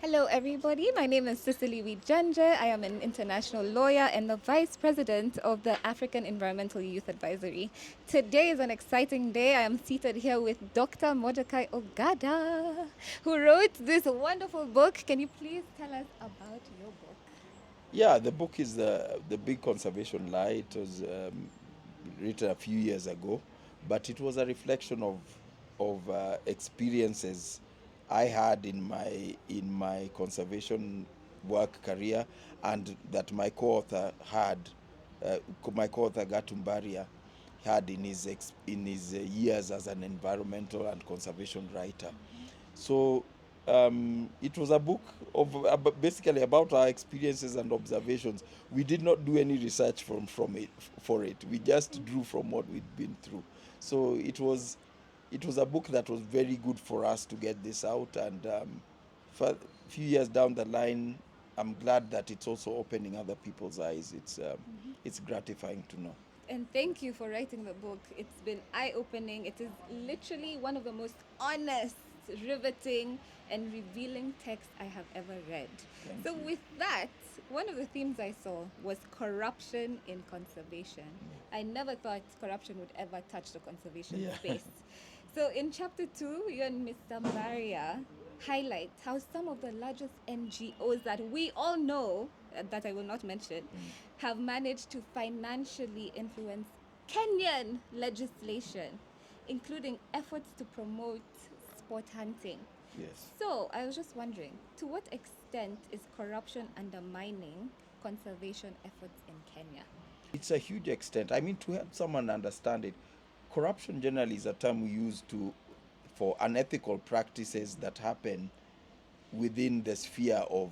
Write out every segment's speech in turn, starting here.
Hello, everybody. My name is Cicely Wijanje. I am an international lawyer and the vice president of the African Environmental Youth Advisory. Today is an exciting day. I am seated here with Dr. Mordecai Ogada, who wrote this wonderful book. Can you please tell us about your book? Yeah, the book is the Big Conservation Lie. It was written a few years ago, but it was a reflection of experiences I had in my conservation work career, and that my co-author had, my co-author Mbaria had in his years as an environmental and conservation writer. So it was a book of basically about our experiences and observations. We did not do any research from it for it. We just drew from what we'd been through. So it was a book that was very good for us to get this out. And for a few years down the line, I'm glad that it's also opening other people's eyes. It's gratifying to know. And thank you for writing the book. It's been eye opening. It is literally one of the most honest, riveting, and revealing texts I have ever read. Thank So, you. with that, one of the themes I saw was corruption in conservation. I never thought corruption would ever touch the conservation Yeah. space. So, in chapter 2, you and Mr. Mbaria highlight how some of the largest NGOs that we all know, that I will not mention, have managed to financially influence Kenyan legislation, including efforts to promote sport hunting. Yes. So, I was just wondering, to what extent is corruption undermining conservation efforts in Kenya? It's a huge extent. I mean, to help someone understand it, corruption generally is a term we use to for unethical practices that happen within the sphere of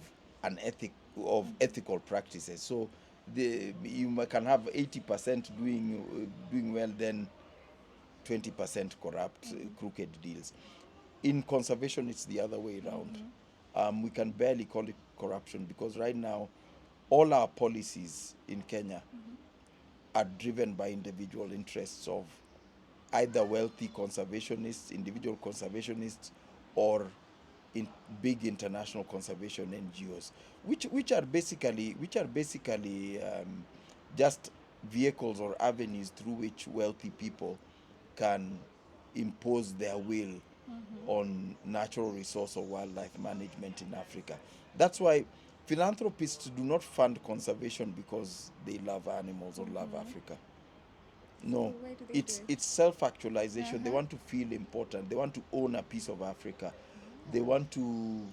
ethical practices. So can have 80% doing well, then 20% corrupt, crooked deals. In conservation, it's the other way around. We can barely call it corruption because right now, all our policies in Kenya are driven by individual interests of either wealthy conservationists, individual conservationists, or in big international conservation NGOs, which are basically just vehicles or avenues through which wealthy people can impose their will on natural resource or wildlife management in Africa. That's why philanthropists do not fund conservation because they love animals or love Africa. So, No, where do they do it's it? it's self-actualization. They Uh-huh. want to feel important. They want to own a piece of Africa. They want to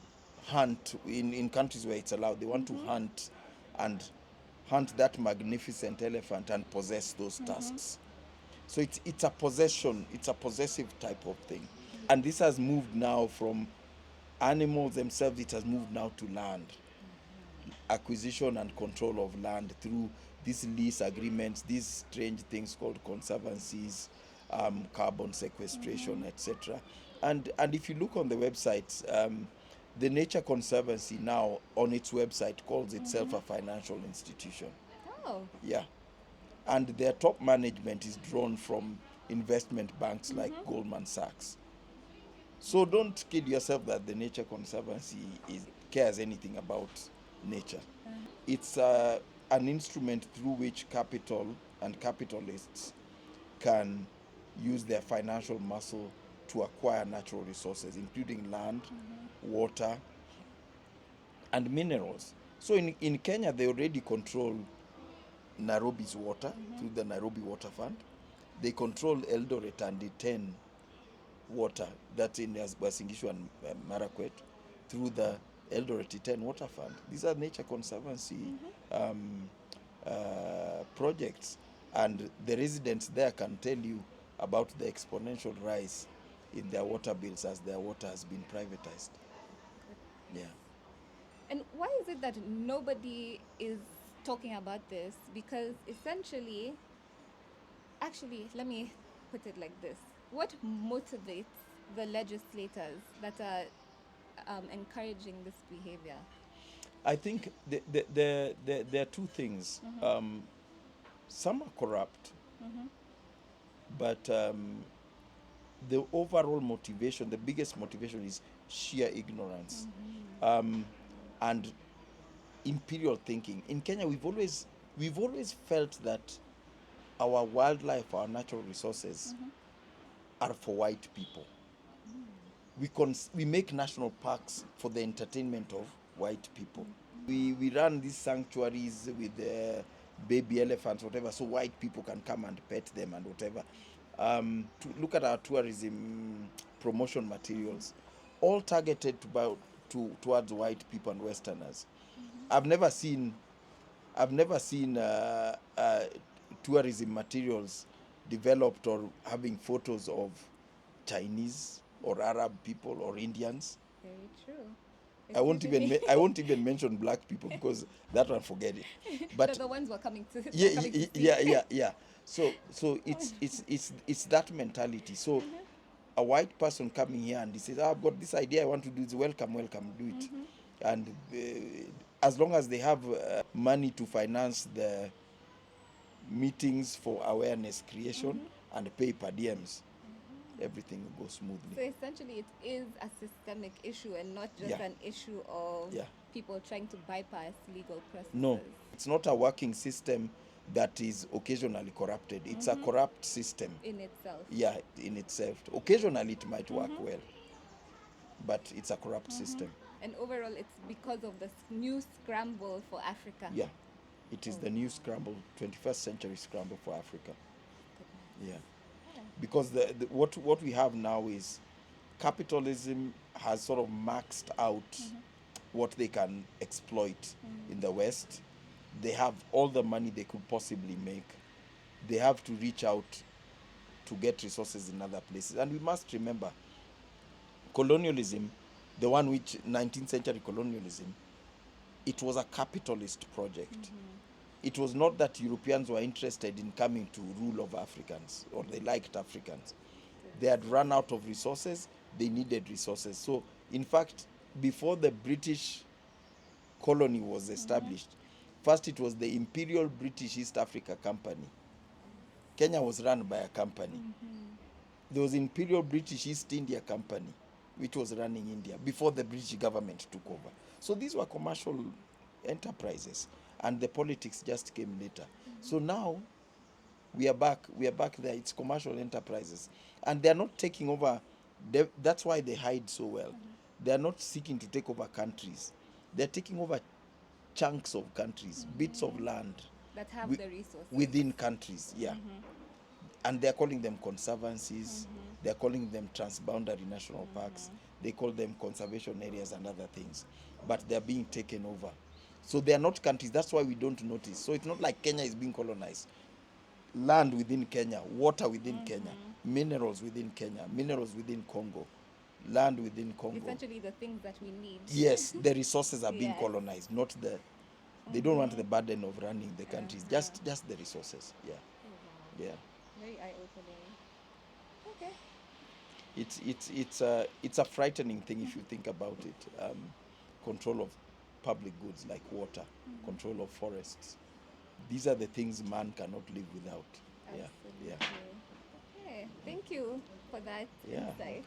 hunt in countries where it's allowed. They want to hunt and hunt that magnificent elephant and possess those tusks. So it's a possession. It's a possessive type of thing, and this has moved now from animals themselves. It has moved now to land acquisition and control of land through these lease agreements, these strange things called conservancies, carbon sequestration, etc. And if you look on the websites, the Nature Conservancy now on its website calls itself a financial institution. Oh. Yeah, and their top management is drawn from investment banks like Goldman Sachs. So don't kid yourself that the Nature Conservancy cares anything about nature. It's an instrument through which capital and capitalists can use their financial muscle to acquire natural resources, including land, water, and minerals. So in Kenya, they already control Nairobi's water through the Nairobi Water Fund. They control Eldoret and Iten water that's in Uasin Gishu and Marakwet through the Eldoret Iten Water Fund. These are nature conservancy um, projects, and the residents there can tell you about the exponential rise in their water bills as their water has been privatized. Yeah. And why is it that nobody is talking about this? Because essentially, actually, let me put it like this: what motivates the legislators that are encouraging this behavior? I think there are two things. Some are corrupt, but the overall motivation, the biggest motivation is sheer ignorance, and imperial thinking. In Kenya, we've always felt that our wildlife, our natural resources, are for white people. We make national parks for the entertainment of white people. We run these sanctuaries with baby elephants, whatever, so white people can come and pet them and whatever. To look at our tourism promotion materials, all targeted towards white people and Westerners. I've never seen tourism materials developed or having photos of Chinese or Arab people or Indians. Very true. I won't even mention black people because that one, forget it. But the ones who are coming to yeah, coming to see. yeah. So it's that mentality. So a white person coming here and he says, "Oh, I've got this idea. I want to do this. Welcome, do it." And as long as they have money to finance the meetings for awareness creation and pay per diems, everything will go smoothly. So essentially, it is a systemic issue and not just Yeah. an issue of Yeah. people trying to bypass legal processes. No, it's not a working system that is occasionally corrupted. It's a corrupt system. In itself. Yeah, in itself. Occasionally it might work well, but it's a corrupt system. And overall, it's because of this new scramble for Africa. Yeah, it is the new scramble, 21st century scramble for Africa. Yeah, because what we have now is capitalism has sort of maxed out what they can exploit in the West. They have all the money they could possibly make. They have to reach out to get resources in other places. And we must remember, colonialism, the one which 19th century colonialism, it was a capitalist project. It was not that Europeans were interested in coming to rule over Africans or they liked Africans. They had run out of resources, they needed resources. So, in fact, before the British colony was established, first it was the Imperial British East Africa Company. Kenya was run by a company. There was Imperial British East India Company, which was running India before the British government took over. So these were commercial enterprises, and the politics just came later. So now we are back there. It's commercial enterprises, and they're not taking over. That's why they hide so well. They're not seeking to take over countries. They're taking over chunks of countries, bits of land That have the resources. within countries. Yeah. And they're calling them conservancies, they're calling them transboundary national parks, they call them conservation areas and other things, but they're being taken over. So they are not countries. That's why we don't notice. So it's not like Kenya is being colonized. Land within Kenya, water within Kenya, minerals within Kenya, minerals within Congo, land within Congo. Essentially the things that we need. Yes, the resources are being Yes. colonized, not the. They don't want the burden of running the countries, just the resources. Yeah, yeah. Very eye-opening. Okay. It's a frightening thing if you think about it. Control of public goods like water, control of forests. These are the things man cannot live without. Absolutely. Yeah, yeah. Okay. Thank you for that Yeah. insight.